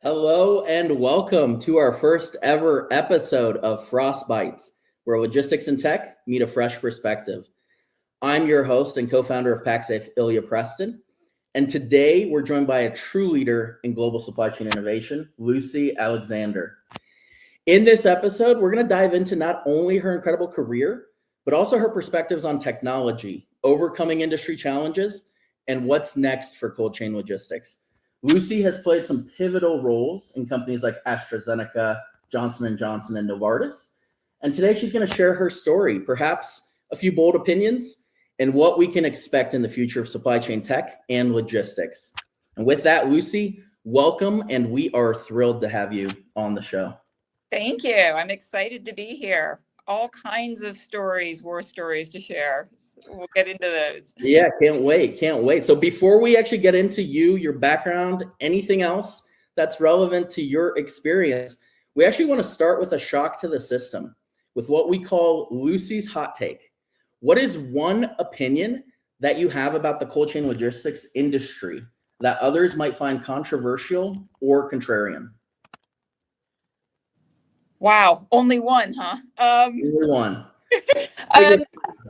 Hello and welcome to our first ever episode of FrostBytes, where logistics and tech meet a fresh perspective. I'm your host and co-founder of PAXAFE, Ilya Preston, and today we're joined by a true leader in global supply chain innovation, Lucy Alexander. In this episode, we're going to dive into not only her incredible career, but also her perspectives on technology, overcoming industry challenges, and what's next for cold chain logistics. Lucy has played some pivotal roles in companies like AstraZeneca, Johnson & Johnson, and Novartis. And today she's going to share her story, perhaps a few bold opinions, and what we can expect in the future of supply chain tech and logistics. And with that, Lucy, welcome, and we are thrilled to have you on the show. Thank you. I'm excited to be here. All kinds of stories, war stories to share. So we'll get into those. Yeah, can't wait. So before we actually get into you, your background, anything else that's relevant to your experience, we actually want to start with a shock to the system with what we call Lucy's hot take. What is one opinion that you have about the cold chain logistics industry that others might find controversial or contrarian? Wow, only one, huh? Only one.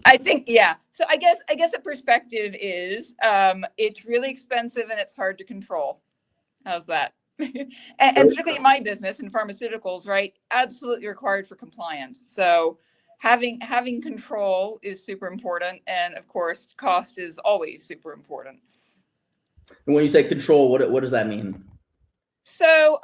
I think, yeah. So I guess a perspective is it's really expensive and it's hard to control. How's that? and particularly in my business in pharmaceuticals, right? Absolutely required for compliance. So having control is super important, and of course, cost is always super important. And when you say control, what does that mean? So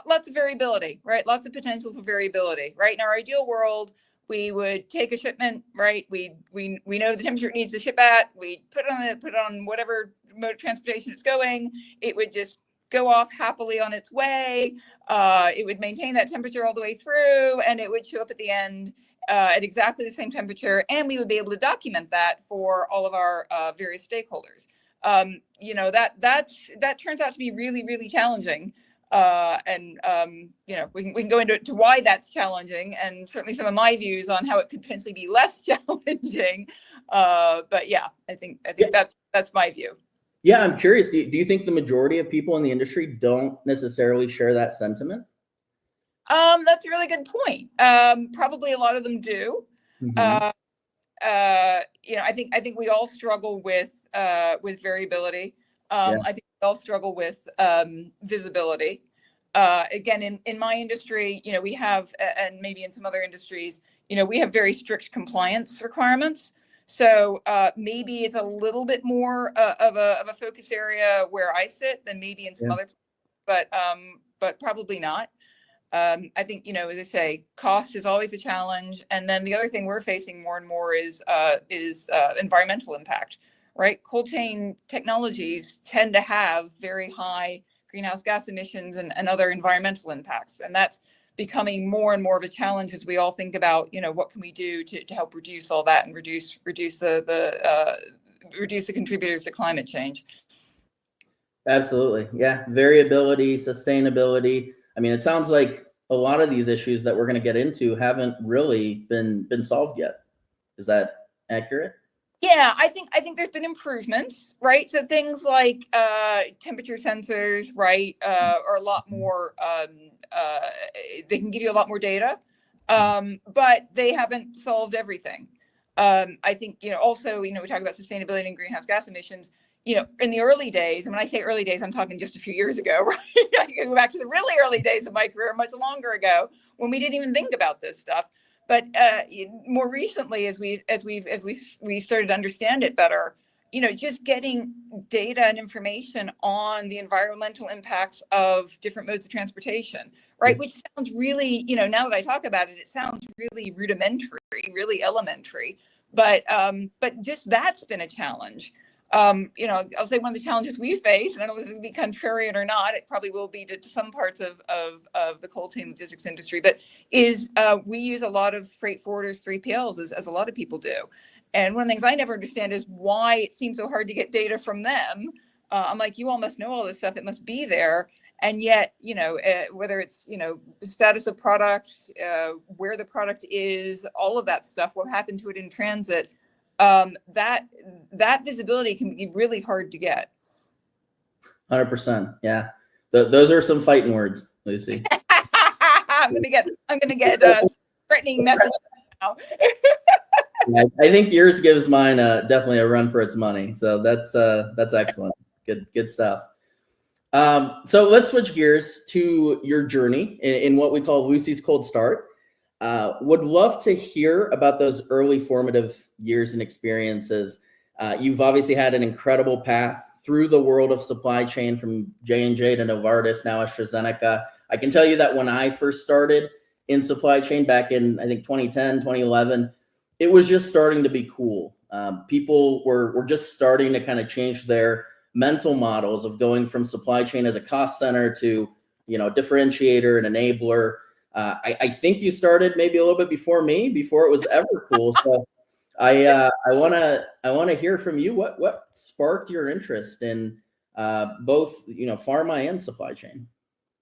lots of variability, right? Lots of potential for variability, right? In our ideal world, we would take a shipment, right? We know the temperature it needs to ship at. We put it on whatever mode of transportation it's going. It would just go off happily on its way. It would maintain that temperature all the way through, and it would show up at the end at exactly the same temperature, and we would be able to document that for all of our various stakeholders. That turns out to be really, really challenging. We can go into why that's challenging, and certainly some of my views on how it could potentially be less challenging. But yeah, I think that's my view. Yeah, I'm curious. Do you think the majority of people in the industry don't necessarily share that sentiment? That's a really good point. Probably a lot of them do. Mm-hmm. I think we all struggle with variability. I think we all struggle with visibility. Again, in my industry, we have, and maybe in some other industries, we have very strict compliance requirements. So maybe it's a little bit more of a focus area where I sit than maybe in some other places, but probably not. I think, as I say, cost is always a challenge. And then the other thing we're facing more and more is environmental impact, right? Cold chain technologies tend to have very high greenhouse gas emissions and other environmental impacts. And that's becoming more and more of a challenge as we all think about, what can we do to help reduce all that and reduce the contributors to climate change. Absolutely. Yeah. Variability, sustainability. I mean, it sounds like a lot of these issues that we're going to get into haven't really been solved yet. Is that accurate? Yeah, I think there's been improvements, right? So things like temperature sensors, right, are a lot more. They can give you a lot more data, but they haven't solved everything. I think also we talk about sustainability and greenhouse gas emissions. In the early days, and when I say early days, I'm talking just a few years ago, right? I can go back to the really early days of my career, much longer ago, when we didn't even think about this stuff. But more recently, as we started to understand it better, just getting data and information on the environmental impacts of different modes of transportation, right? Which sounds really, now that I talk about it, it sounds really rudimentary, really elementary. But just that's been a challenge. I'll say one of the challenges we face, and I don't know if this will be contrarian or not, it probably will be to some parts of the cold chain logistics industry, but is we use a lot of freight forwarders, 3PLs, as a lot of people do. And one of the things I never understand is why it seems so hard to get data from them. I'm like, you all must know all this stuff. It must be there. And yet, whether it's, status of product, where the product is, all of that stuff, what happened to it in transit, that visibility can be really hard to get. 100%. Yeah. Those are some fighting words, Lucy. I'm gonna get threatening messages now. I think yours gives mine definitely a run for its money. So that's excellent. Good stuff. So let's switch gears to your journey in what we call Lucy's Cold Start. Would love to hear about those early formative years and experiences. You've obviously had an incredible path through the world of supply chain, from J&J to Novartis, now AstraZeneca. I can tell you that when I first started in supply chain back in, I think, 2010, 2011, it was just starting to be cool. People were just starting to kind of change their mental models of going from supply chain as a cost center to, differentiator and enabler. I think you started maybe a little bit before me, before it was ever cool. So I want to hear from you. What sparked your interest in both pharma and supply chain?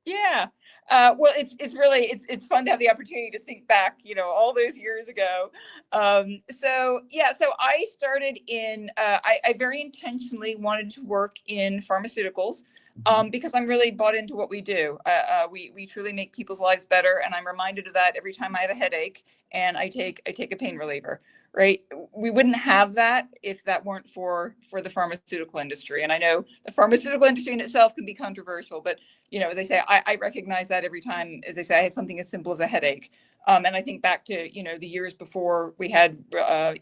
Yeah. Well, it's fun to have the opportunity to think back, all those years ago. So I started in, I very intentionally wanted to work in pharmaceuticals, because I'm really bought into what we do. We truly make people's lives better. And I'm reminded of that every time I have a headache and I take a pain reliever. Right. We wouldn't have that if that weren't for the pharmaceutical industry. And I know the pharmaceutical industry in itself can be controversial, but as I say, I recognize that every time, as I say, I have something as simple as a headache. And I think back to, the years before we had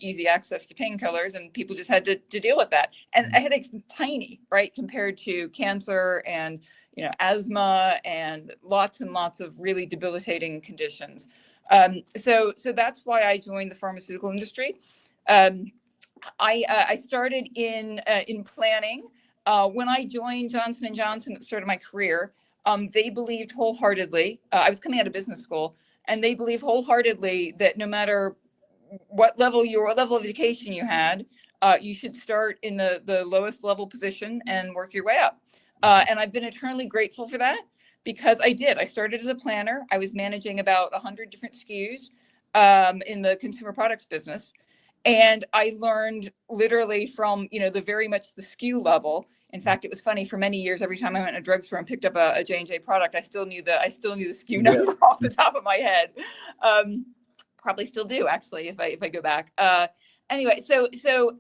easy access to painkillers, and people just had to deal with that. And a headache's tiny, right, compared to cancer and, asthma and lots of really debilitating conditions. So that's why I joined the pharmaceutical industry. I started in planning. When I joined Johnson & Johnson at the start of my career, they believed wholeheartedly, I was coming out of business school, and they believed wholeheartedly that no matter what level of education you had, you should start in the lowest level position and work your way up. And I've been eternally grateful for that, because I did. I started as a planner. I was managing about 100 different SKUs in the consumer products business. And I learned literally from, the very much the SKU level. In fact, it was funny, for many years, every time I went to a drugstore and picked up a J&J product, I still knew the SKU number off the top of my head. Probably still do, actually, if I go back. Anyway,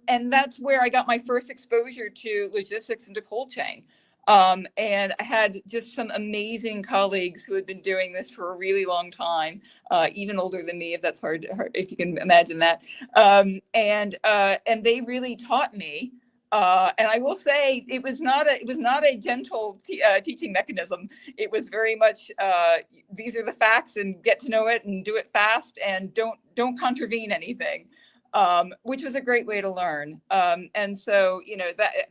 and that's where I got my first exposure to logistics and to cold chain. And I had just some amazing colleagues who had been doing this for a really long time, even older than me, if that's hard, if you can imagine that. And they really taught me. And I will say it was not a gentle teaching mechanism. It was very much these are the facts, and get to know it and do it fast, and don't contravene anything. Which was a great way to learn. And so,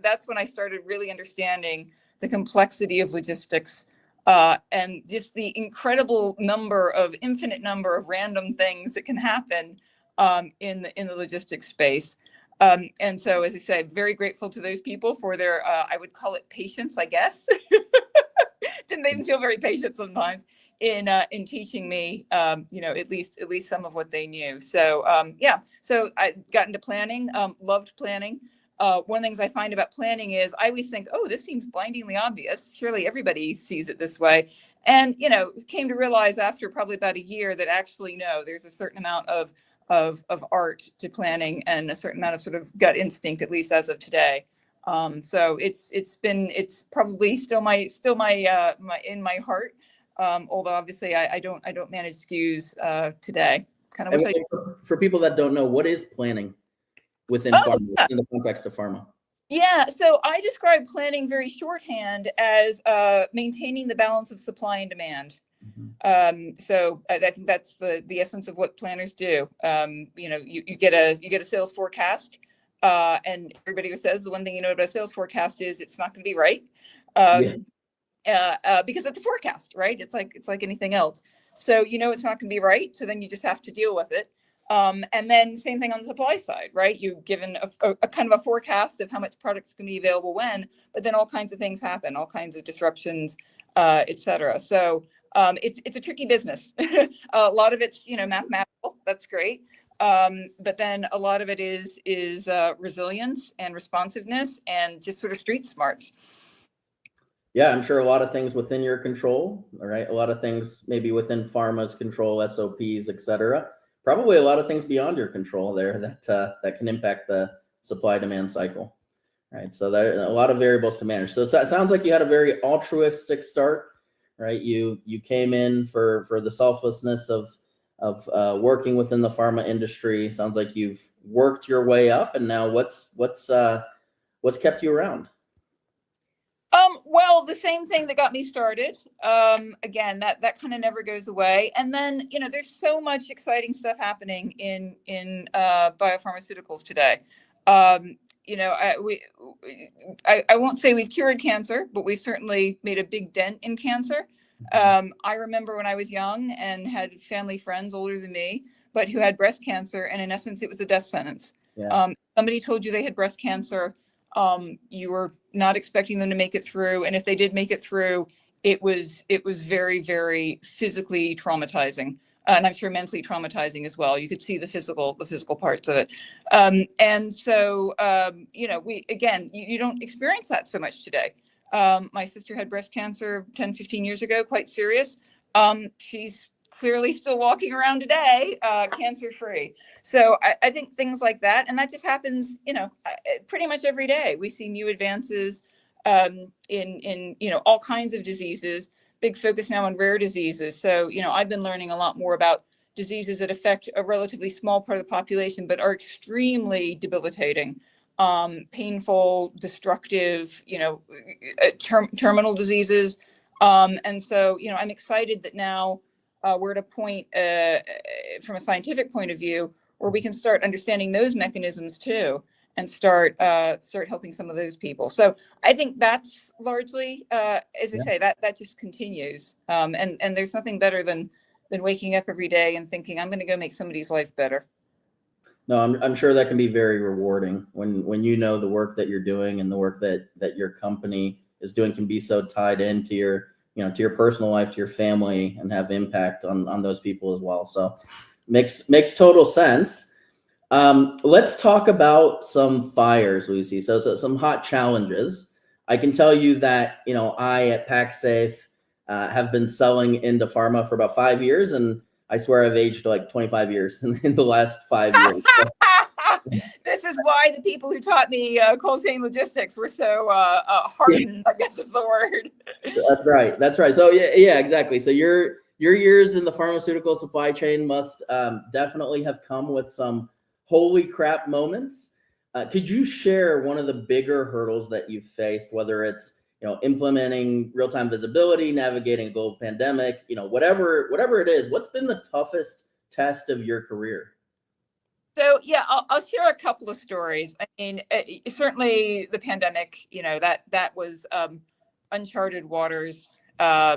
that's when I started really understanding the complexity of logistics, and just the infinite number of random things that can happen in the logistics space. And so, as I say, very grateful to those people for their, I would call it patience, I guess. They didn't feel very patient sometimes in teaching me, at least some of what they knew. So so I got into planning, loved planning. One of the things I find about planning is I always think, oh, this seems blindingly obvious. Surely everybody sees it this way. And, came to realize after probably about a year that actually, no, there's a certain amount of art to planning, and a certain amount of sort of gut instinct, at least as of today. So it's probably still my in my heart. Although obviously I don't manage SKUs today. Kind of wish I did. For people that don't know, what is planning within pharma, in the context of pharma? Yeah, so I describe planning very shorthand as maintaining the balance of supply and demand. So I think that's the essence of what planners do. You get a sales forecast, and everybody says the one thing you know about a sales forecast is it's not going to be right. Because it's a forecast, right? It's like anything else. So it's not going to be right. So then you just have to deal with it. And then same thing on the supply side, right? You've given a kind of a forecast of how much product's going to be available when, but then all kinds of things happen, all kinds of disruptions, et cetera. So it's a tricky business. A lot of it's mathematical. That's great. But then a lot of it is resilience and responsiveness and just sort of street smarts. Yeah, I'm sure a lot of things within your control, all right? A lot of things maybe within pharma's control, SOPs, et cetera. Probably a lot of things beyond your control there that can impact the supply demand cycle, right? So there are a lot of variables to manage. So it sounds like you had a very altruistic start, right? You came in for the selflessness of working within the pharma industry. Sounds like you've worked your way up, and now what's kept you around? Well, the same thing that got me started. Again, that kind of never goes away. And then, there's so much exciting stuff happening in biopharmaceuticals today. I won't say we've cured cancer, but we certainly made a big dent in cancer. I remember when I was young and had family friends older than me, but who had breast cancer, and in essence, it was a death sentence. Yeah. Somebody told you they had breast cancer. You were not expecting them to make it through, and if they did make it through, it was very, very physically traumatizing, and I'm sure mentally traumatizing as well. You could see the physical parts of it, and so you don't experience that so much today. My sister had breast cancer 10, 15 years ago, quite serious. She's clearly still walking around today, cancer free. So I think things like that, and that just happens, pretty much every day. We see new advances in all kinds of diseases. Big focus now on rare diseases. So I've been learning a lot more about diseases that affect a relatively small part of the population, but are extremely debilitating, painful, destructive, terminal diseases. And so I'm excited that now we're at a point from a scientific point of view where we can start understanding those mechanisms too, and start helping some of those people. So I think that's largely, as I say, that just continues. And there's nothing better than waking up every day and thinking, I'm going to go make somebody's life better. No, I'm sure that can be very rewarding when the work that you're doing and the work that your company is doing can be so tied into your to your personal life, to your family, and have impact on those people as well. So makes total sense. Let's talk about some fires, Lucy. So some hot challenges. I can tell you that I at PAXAFE have been selling into pharma for about 5 years, and I swear I've aged like 25 years in the last 5 years. This is why the people who taught me cold chain logistics were so hardened, I guess is the word. That's right. So yeah, exactly. So your years in the pharmaceutical supply chain must definitely have come with some holy crap moments. Could you share one of the bigger hurdles that you've faced, whether it's implementing real-time visibility, navigating a global pandemic, whatever it is? What's been the toughest test of your career? So yeah, I'll share a couple of stories. I mean, certainly the pandemic, that was uncharted waters. I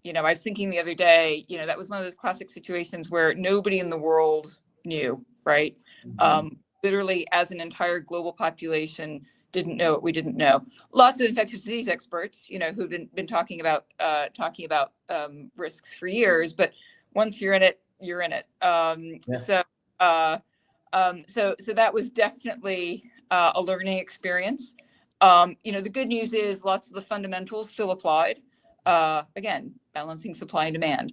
was thinking the other day, that was one of those classic situations where nobody in the world knew, right? Mm-hmm. Literally, as an entire global population, didn't know what we didn't know. Lots of infectious disease experts, who've been talking about risks for years, but once you're in it, you're in it. So that was definitely a learning experience. The good news is lots of the fundamentals still applied. Again, balancing supply and demand,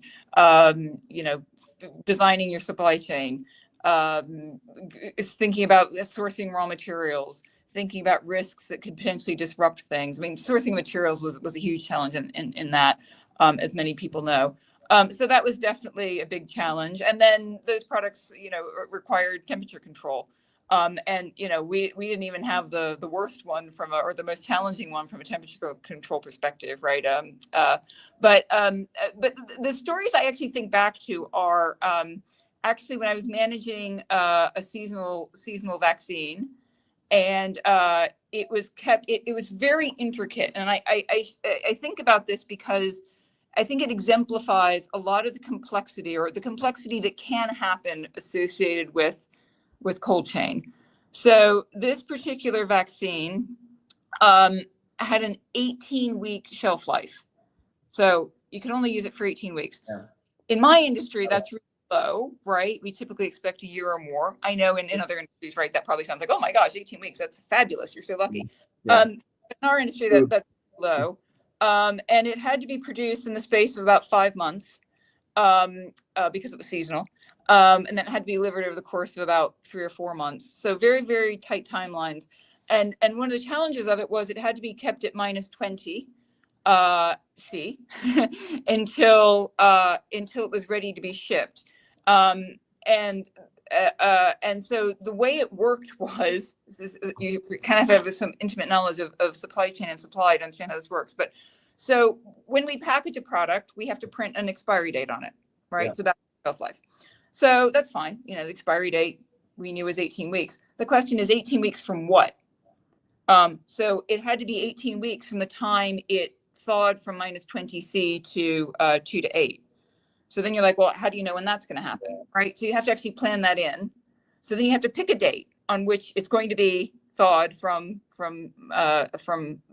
designing your supply chain, thinking about sourcing raw materials, thinking about risks that could potentially disrupt things. I mean, sourcing materials was a huge challenge in that, as many people know. So that was definitely a big challenge. And then those products, required temperature control. And we didn't even have the worst one or the most challenging one from a temperature control perspective, right? But the stories I actually think back to are actually when I was managing a seasonal vaccine, and it was very intricate. And I think about this because I think it exemplifies a lot of the complexity that can happen associated with cold chain. So this particular vaccine had an 18-week shelf life. So you can only use it for 18 weeks. Yeah. In my industry, that's really low, right? We typically expect a year or more. I know in other industries, right, that probably sounds like, oh my gosh, 18 weeks, that's fabulous. You're so lucky. Yeah. In our industry, that's low. And it had to be produced in the space of about 5 months because it was seasonal. And then it had to be delivered over the course of about 3 or 4 months. So very, very tight timelines. And one of the challenges of it was it had to be kept at minus 20 C until it was ready to be shipped. And so the way it worked was, you kind of have some intimate knowledge of supply chain and supply to understand how this works. But so when we package a product, we have to print an expiry date on it, right? Yeah. So that's shelf life. So that's fine. You know, the expiry date we knew was 18 weeks. The question is 18 weeks from what? So it had to be 18 weeks from the time it thawed from minus 20 C to 2 to 8. So then you're like, well, how do you know when that's going to happen, right? So you have to actually plan that in. So then you have to pick a date on which it's going to be thawed from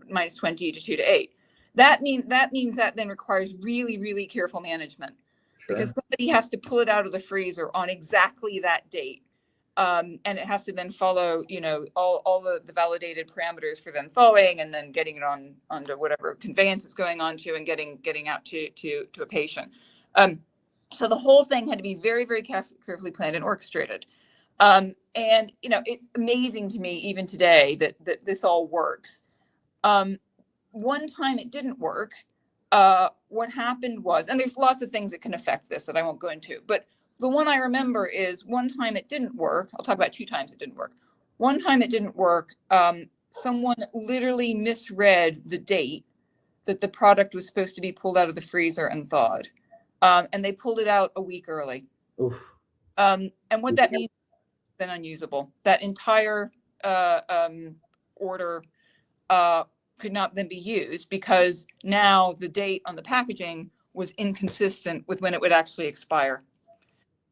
minus 20 to 2 to 8. That means that then requires really, really careful management. Sure. Because somebody has to pull it out of the freezer on exactly that date. And it has to then follow, you know, all the validated parameters for then thawing and then getting it onto whatever conveyance it's going on to and getting out to a patient. So the whole thing had to be very, very carefully planned and orchestrated. And, you know, it's amazing to me even today that this all works. One time it didn't work. What happened was, and there's lots of things that can affect this that I won't go into, but the one I remember is one time it didn't work. I'll talk about 2 times it didn't work. One time it didn't work. Someone literally misread the date that the product was supposed to be pulled out of the freezer and thawed. And they pulled it out a week early. Oof. And what that means is then unusable. That entire order could not then be used because now the date on the packaging was inconsistent with when it would actually expire.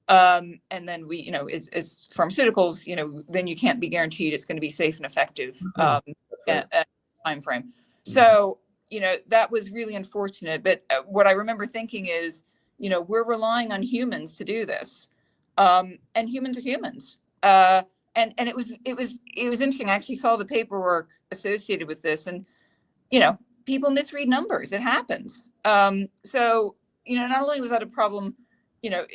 And then we, you know, as pharmaceuticals, you know, then you can't be guaranteed it's going to be safe and effective at time frame. So, you know, that was really unfortunate. But what I remember thinking is, you know, we're relying on humans to do this, and humans are humans. And it was interesting. I actually saw the paperwork associated with this, and you know, people misread numbers. It happens. So, you know, not only was that a problem, you know,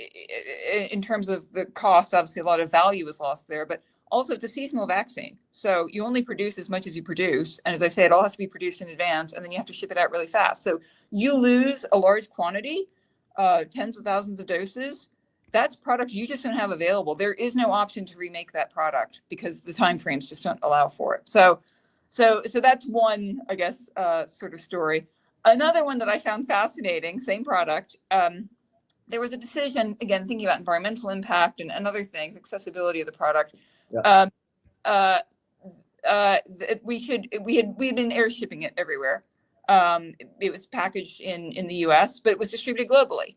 in terms of the cost, obviously a lot of value was lost there, but also it's a seasonal vaccine. So you only produce as much as you produce. And as I say, it all has to be produced in advance and then you have to ship it out really fast. So you lose a large quantity, tens of thousands of doses. That's product you just don't have available. There is no option to remake that product because the timeframes just don't allow for it. So that's one, I guess, sort of story. Another one that I found fascinating, same product, there was a decision, again, thinking about environmental impact and other things, accessibility of the product. Yeah. We had been air shipping it everywhere. It was packaged in the US, but it was distributed globally.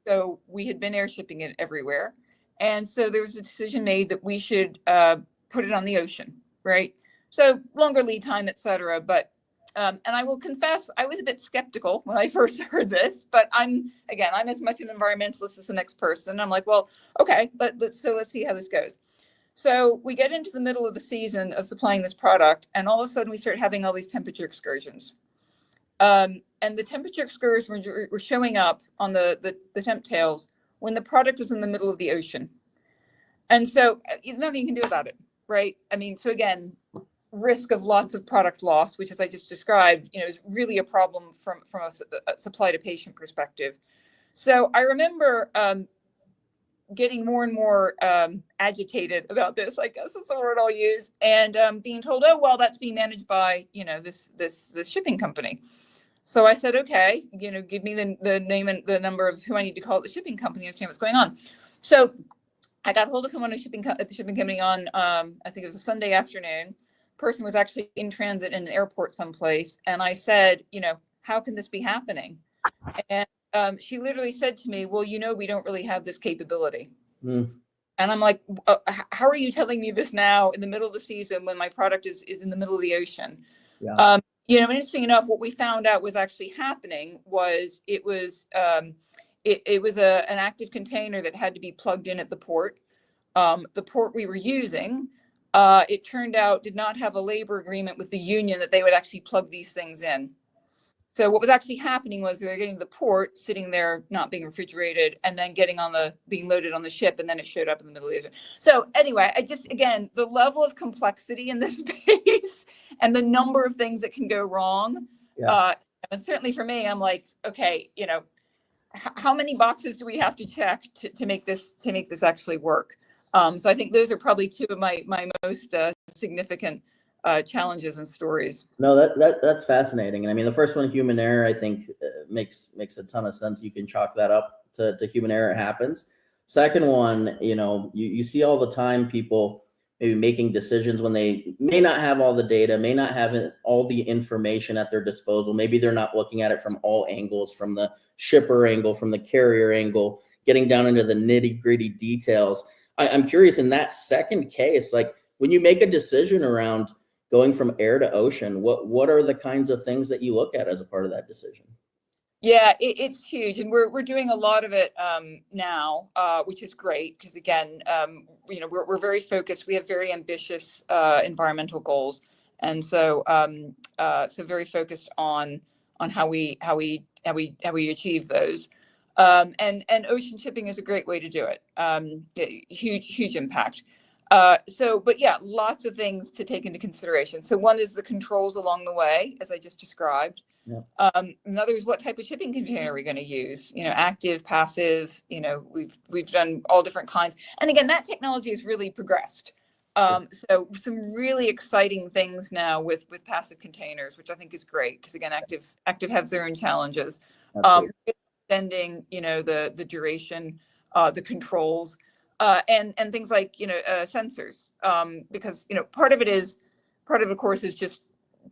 So we had been air shipping it everywhere. And so there was a decision made that we should put it on the ocean, right? So longer lead time, et cetera. But and I will confess, I was a bit skeptical when I first heard this, but I'm as much an environmentalist as the next person. I'm like, well, okay, but let's see how this goes. So we get into the middle of the season of supplying this product, and all of a sudden we start having all these temperature excursions. And the temperature excursions were showing up on the temp tails when the product was in the middle of the ocean. And so nothing you can do about it, right? I mean, so again, risk of lots of product loss, which as I just described, you know, is really a problem from a supply to patient perspective. So I remember getting more and more agitated about this, I guess is the word I'll use, and being told, oh, well, that's being managed by, you know, this shipping company. So I said, okay, you know, give me the name and the number of who I need to call at the shipping company and understand what's going on. So I got hold of someone at the shipping company on, I think it was a Sunday afternoon. Person was actually in transit in an airport someplace. And I said, you know, how can this be happening? And she literally said to me, well, you know, we don't really have this capability. And I'm like, how are you telling me this now in the middle of the season when my product is in the middle of the ocean? Yeah. You know, interesting enough, what we found out was actually happening was it was an active container that had to be plugged in at the port. The port we were using, it turned out, did not have a labor agreement with the union that they would actually plug these things in. So what was actually happening was they were getting the port sitting there, not being refrigerated, and then being loaded on the ship, and then it showed up in the middle of the ocean. So anyway, again, the level of complexity in this space and the number of things that can go wrong. Yeah. And certainly for me, I'm like, okay, how many boxes do we have to check to make this actually work? So I think those are probably two of my most significant challenges and stories. No, that's fascinating. And I mean, the first one, human error, I think makes a ton of sense. You can chalk that up to human error. It happens. Second one, you see all the time people maybe making decisions when they may not have all the data, may not have all the information at their disposal. Maybe they're not looking at it from all angles, from the shipper angle, from the carrier angle, getting down into the nitty-gritty details. I'm curious, in that second case, like when you make a decision around going from air to ocean, what are the kinds of things that you look at as a part of that decision? Yeah, it's huge, and we're doing a lot of it now, which is great because again, we're very focused. We have very ambitious environmental goals, and so very focused on how we achieve those. And ocean shipping is a great way to do it. Huge impact. But yeah, lots of things to take into consideration. So one is the controls along the way, as I just described. Yeah. Another is what type of shipping container are we going to use? Active, passive. We've done all different kinds. And again, that technology has really progressed. So some really exciting things now with passive containers, which I think is great because again, active has their own challenges. Extending, the duration, the controls. And things like sensors, because part of it of course is just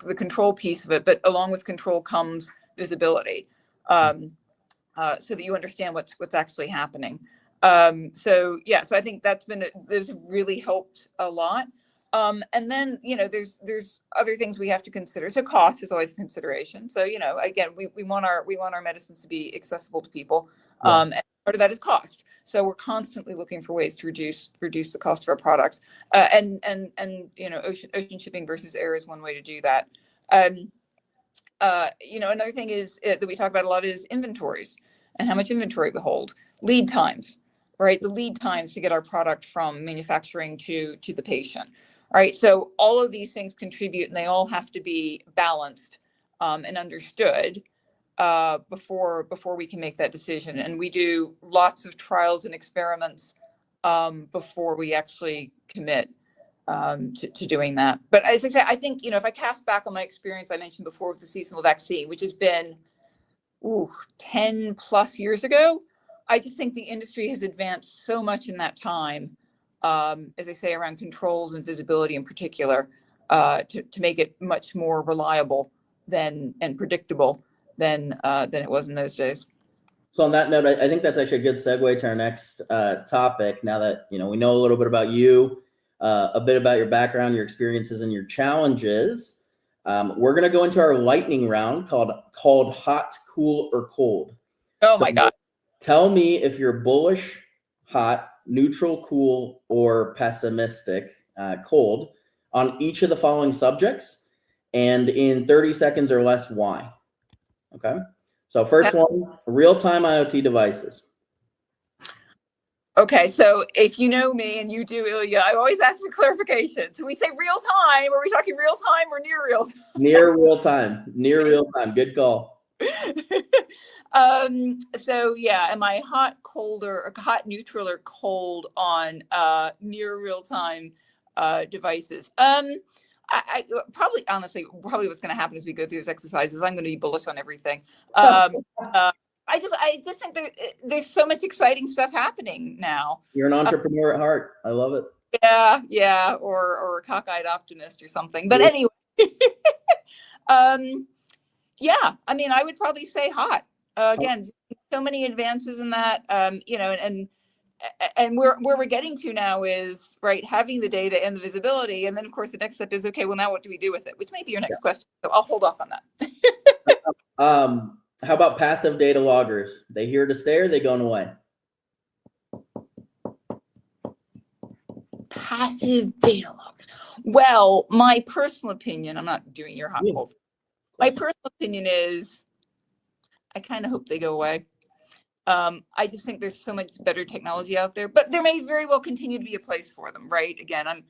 the control piece of it, but along with control comes visibility, so that you understand what's actually happening. So I think those really helped a lot. And then there's other things we have to consider. So cost is always a consideration. So again, we want our medicines to be accessible to people, and part of that is cost. So we're constantly looking for ways to reduce the cost of our products. And ocean shipping versus air is one way to do that. Another thing is that we talk about a lot is inventories and how much inventory we hold, lead times, right? The lead times to get our product from manufacturing to the patient, right? So all of these things contribute, and they all have to be balanced and understood before we can make that decision. And we do lots of trials and experiments before we actually commit to doing that. But as I say, I think, if I cast back on my experience I mentioned before with the seasonal vaccine, which has been 10 plus years ago, I just think the industry has advanced so much in that time, as I say, around controls and visibility in particular, to make it much more reliable and predictable than it was in those days. So on that note, I think that's actually a good segue to our next topic. Now that we know a little bit about you, a bit about your background, your experiences, and your challenges, we're going to go into our lightning round called hot, cool, or cold. My God! Tell me if you're bullish, hot, neutral, cool, or pessimistic, cold, on each of the following subjects, and in 30 seconds or less, why. Okay. So first one, real-time IoT devices. Okay, so if you know me and you do, Ilya, I always ask for clarification. So we say real time, are we talking real time or near real time? Near real time. Near real time. Good call. So yeah, am I hot, neutral, or cold on near real time devices? I probably, honestly, what's going to happen as we go through this exercise is I'm going to be bullish on everything. I just think there's so much exciting stuff happening now. You're an entrepreneur at heart. I love it. Yeah, or a cockeyed optimist or something. But anyway, yeah, I mean, I would probably say hot. Again, so many advances in that, and where we're getting to now is having the data and the visibility, and then of course the next step is okay. Well, now what do we do with it? Which may be your next question. So I'll hold off on that. How about passive data loggers? They here to stay or are they going away? Passive data loggers. Well, my personal opinion, I'm not doing your hot cold. My personal opinion is I kind of hope they go away. I just think there's so much better technology out there, but there may very well continue to be a place for them, right? Again, I'm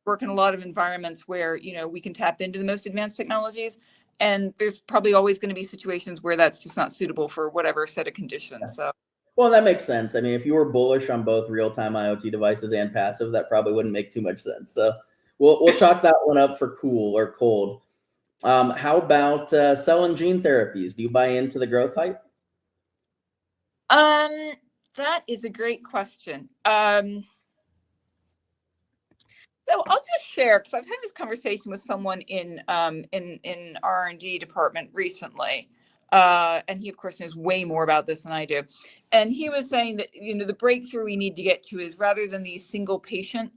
working a lot of environments where, we can tap into the most advanced technologies, and there's probably always going to be situations where that's just not suitable for whatever set of conditions. So, well, that makes sense. I mean, if you were bullish on both real-time IoT devices and passive, that probably wouldn't make too much sense. So we'll chalk that one up for cool or cold. How about cell and gene therapies? Do you buy into the growth hype? That is a great question. So I'll just share, because I've had this conversation with someone in R&D department recently, and he of course knows way more about this than I do. And he was saying that the breakthrough we need to get to is, rather than these single patient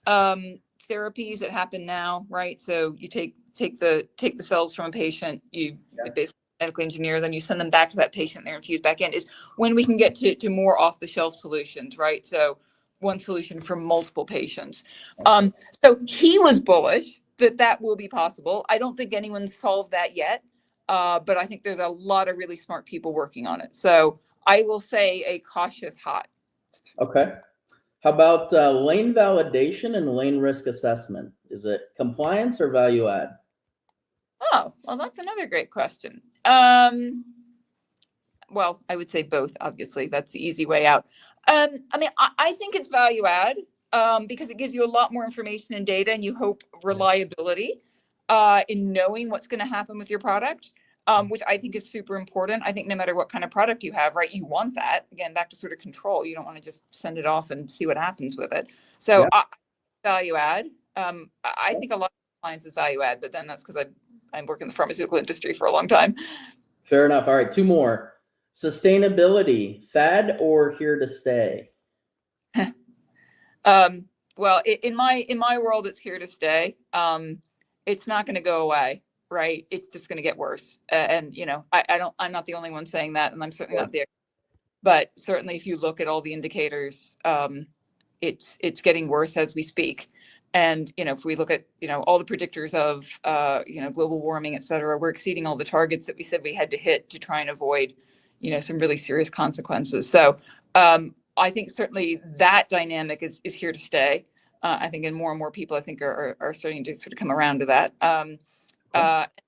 therapies that happen now, right? So you take the cells from a patient, you basically genetically engineer them, you send them back to that patient, they're infused back in. Is when we can get to more off the shelf solutions, right? So one solution for multiple patients. So he was bullish that will be possible. I don't think anyone's solved that yet, but I think there's a lot of really smart people working on it. So I will say a cautious hot. Okay. How about lane validation and lane risk assessment? Is it compliance or value add? Oh, well, that's another great question. Well, I would say both, obviously. That's the easy way out. I mean, I think it's value add because it gives you a lot more information and data, and you hope reliability in knowing what's going to happen with your product, which I think is super important. I think no matter what kind of product you have, right, you want that. Again, back to sort of control. You don't want to just send it off and see what happens with it. So value add. I think a lot of clients is value add, but then that's because I work in the pharmaceutical industry for a long time. Fair enough. All right, two more. Sustainability, fad or here to stay? Well, in my world, it's here to stay. It's not going to go away, right? It's just going to get worse. And I'm not the only one saying that, and I'm certainly not there. But certainly, if you look at all the indicators, it's getting worse as we speak. And if we look at all the predictors of global warming, et cetera, we're exceeding all the targets that we said we had to hit to try and avoid some really serious consequences. So I think certainly that dynamic is here to stay. I think, and more people I think are starting to sort of come around to that. And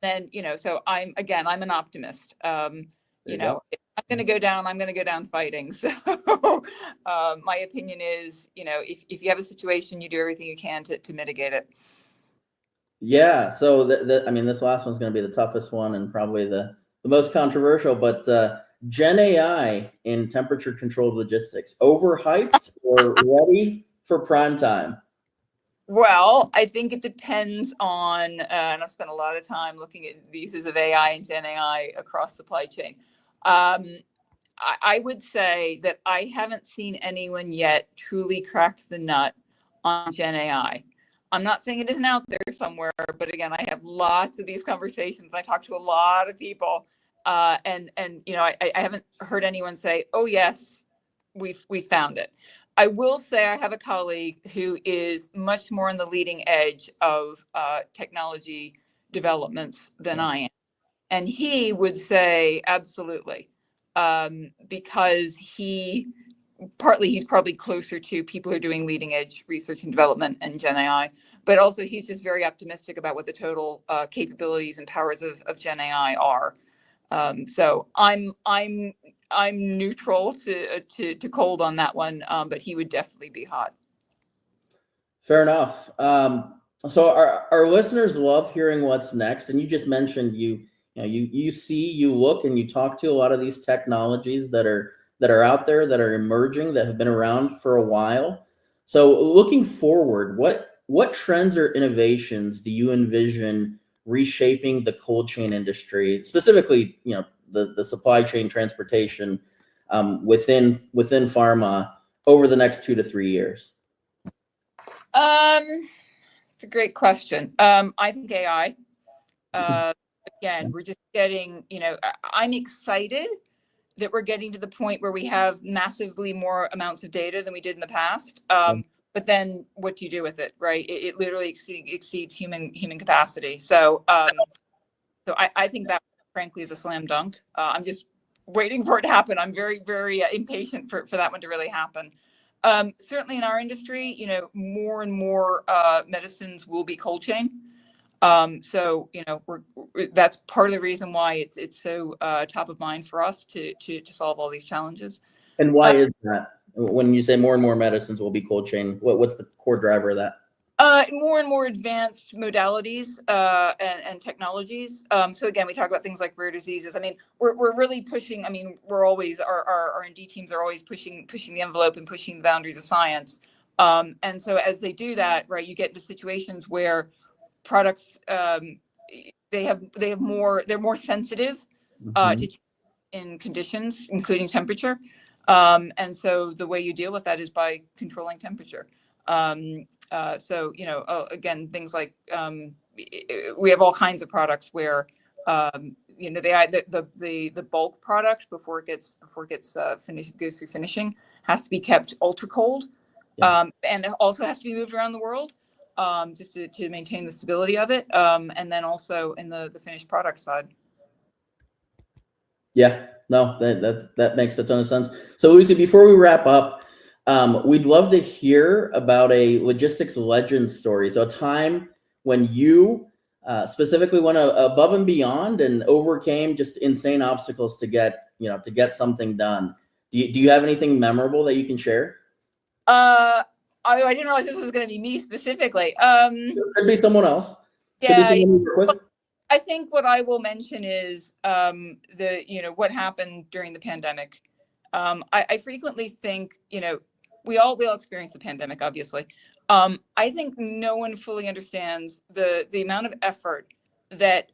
then so I'm an optimist. If I'm going to go down, I'm going to go down fighting. So my opinion is, if you have a situation, you do everything you can to mitigate it. Yeah. So I mean, this last one's going to be the toughest one and probably the most controversial, but Gen AI in temperature controlled logistics, overhyped or ready for prime time? Well, I think it depends on, and I've spent a lot of time looking at the uses of AI and Gen AI across supply chain. I would say that I haven't seen anyone yet truly crack the nut on Gen AI. I'm not saying it isn't out there somewhere, but again, I have lots of these conversations. I talk to a lot of people, and I haven't heard anyone say, "Oh yes, we found it." I will say I have a colleague who is much more on the leading edge of technology developments than I am, and he would say absolutely, because he's probably closer to people who are doing leading edge research and development and Gen AI, but also he's just very optimistic about what the total capabilities and powers of Gen AI are. So I'm neutral to cold on that one, but he would definitely be hot. Fair enough. So our listeners love hearing what's next, and you just mentioned you look and you talk to a lot of these technologies that are out there, that are emerging, that have been around for a while. So looking forward, what trends or innovations do you envision reshaping the cold chain industry, specifically the supply chain transportation within pharma over the next 2 to 3 years? It's a great question. I think AI. Again, we're just getting, I'm excited that we're getting to the point where we have massively more amounts of data than we did in the past. But then what do you do with it, right? It literally exceeds human capacity. So I think that frankly, is a slam dunk. I'm just waiting for it to happen. I'm very, very impatient for that one to really happen. Certainly in our industry, more and more medicines will be cold chain. So that's part of the reason why it's so top of mind for us to solve all these challenges. And why is that? When you say more and more medicines will be cold chain, what's the core driver of that? More and more advanced modalities and technologies. So again, we talk about things like rare diseases. I mean, we're really pushing. I mean, we're always our R&D teams are always pushing the envelope and pushing the boundaries of science. And so as they do that, right, you get into situations where products they're more sensitive to in conditions, including temperature. And so the way you deal with that is by controlling temperature. So again, things like we have all kinds of products where the bulk product before it gets finished, goes through finishing, has to be kept ultra cold, and it also has to be moved around the world just to maintain the stability of it, and then also in the finished product side. Yeah, no, that makes a ton of sense. So Lucy, before we wrap up, we'd love to hear about a logistics legend story. So a time when you specifically went above and beyond and overcame just insane obstacles to get something done. Do you have anything memorable that you can share? I didn't realize this was going to be me specifically. It could be someone else. Yeah. I think what I will mention is what happened during the pandemic. I frequently think, we all experience the pandemic, obviously. I think no one fully understands the amount of effort that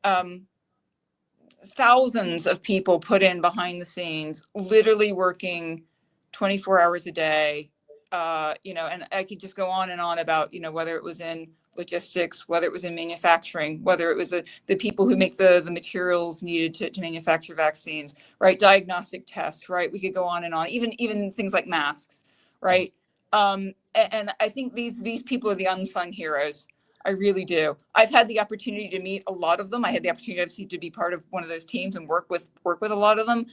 thousands of people put in behind the scenes, literally working 24 hours a day. And I could just go on and on about, whether it was in logistics, whether it was in manufacturing, whether it was the people who make the materials needed to manufacture vaccines, right? Diagnostic tests, right? We could go on and on, even things like masks, right? And I think these people are the unsung heroes. I really do. I've had the opportunity to meet a lot of them. I had the opportunity to be part of one of those teams and work with a lot of them.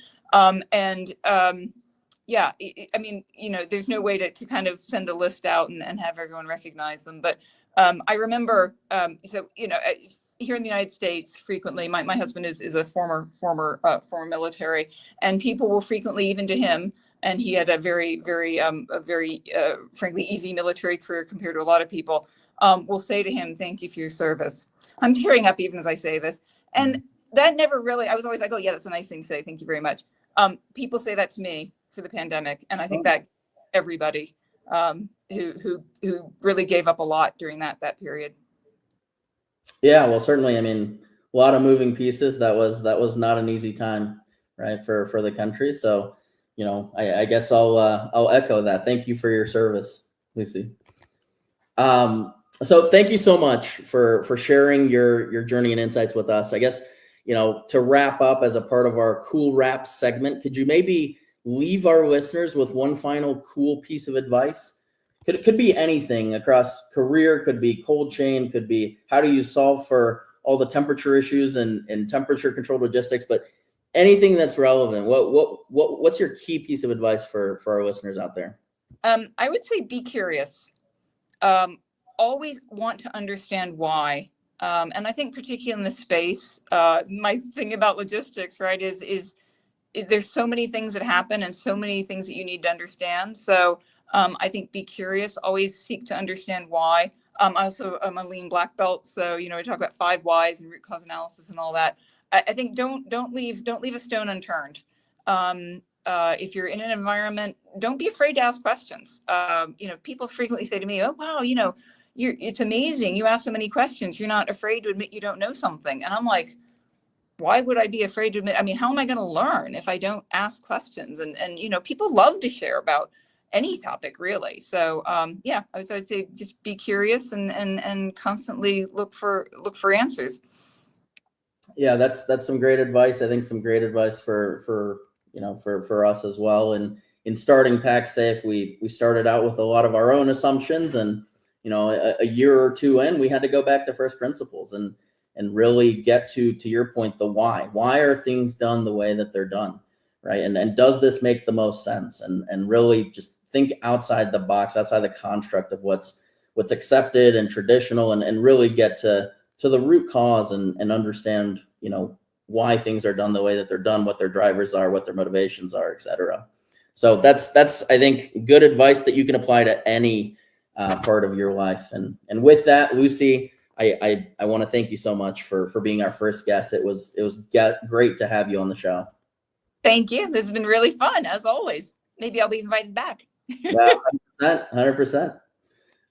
Yeah, I mean, there's no way to kind of send a list out and have everyone recognize them. But I remember, here in the United States, frequently, my husband is a former military, and people will frequently, even to him, and he had a very frankly easy military career compared to a lot of people, will say to him, "Thank you for your service." I'm tearing up even as I say this, and that never really. I was always like, "Oh yeah, that's a nice thing to say. Thank you very much." People say that to me for the pandemic, and I think that everybody who really gave up a lot during that period. Yeah, well, certainly. I mean, a lot of moving pieces. That was not an easy time, right, for the country. So, I guess I'll echo that. Thank you for your service, Lucy. So thank you so much for sharing your journey and insights with us. I guess, to wrap up as a part of our cool wrap segment, could you maybe leave our listeners with one final cool piece of advice? It could be anything across career, could be cold chain, could be how do you solve for all the temperature issues and temperature controlled logistics, but anything that's relevant. What's your key piece of advice for our listeners out there? I would say be curious. Always want to understand why. And I think particularly in this space, my thing about logistics, right, is there's so many things that happen and so many things that you need to understand. So I think be curious, always seek to understand why. I'm a lean black belt. So, we talk about 5 whys and root cause analysis and all that. I think don't leave a stone unturned. If you're in an environment, don't be afraid to ask questions. People frequently say to me, "Oh, wow, it's amazing. You ask so many questions. You're not afraid to admit you don't know something." And I'm like, why would I be afraid to admit? I mean, how am I going to learn if I don't ask questions? And people love to share about any topic, really. So yeah, I would say just be curious and constantly look for answers. Yeah, that's some great advice. I think some great advice for us as well. And in starting PAXAFE, we started out with a lot of our own assumptions, and a year or two in, we had to go back to first principles. And and really get to your point, the why. Why are things done the way that they're done, right? And does this make the most sense? And really just think outside the box, outside the construct of what's accepted and traditional, and really get to the root cause and understand, why things are done the way that they're done, what their drivers are, what their motivations are, et cetera. So that's I think good advice that you can apply to any part of your life. And with that, Lucy, I want to thank you so much for being our first guest. It was great to have you on the show. Thank you. This has been really fun, as always. Maybe I'll be invited back. Yeah, 100%.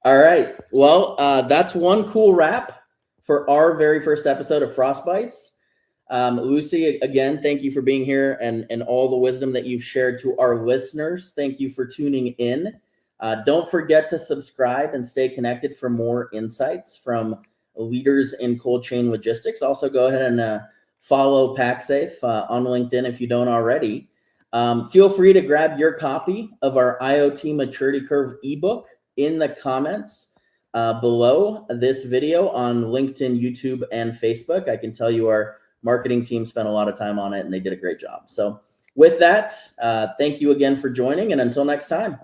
All right. Well, that's one cool wrap for our very first episode of FrostBytes. Lucy, again, thank you for being here and all the wisdom that you've shared to our listeners. Thank you for tuning in. Don't forget to subscribe and stay connected for more insights from leaders in cold chain logistics. Also, go ahead and follow PAXAFE on LinkedIn if you don't already. Feel free to grab your copy of our IoT Maturity Curve ebook in the comments below this video on LinkedIn, YouTube, and Facebook. I can tell you our marketing team spent a lot of time on it and they did a great job. So with that, thank you again for joining, and until next time.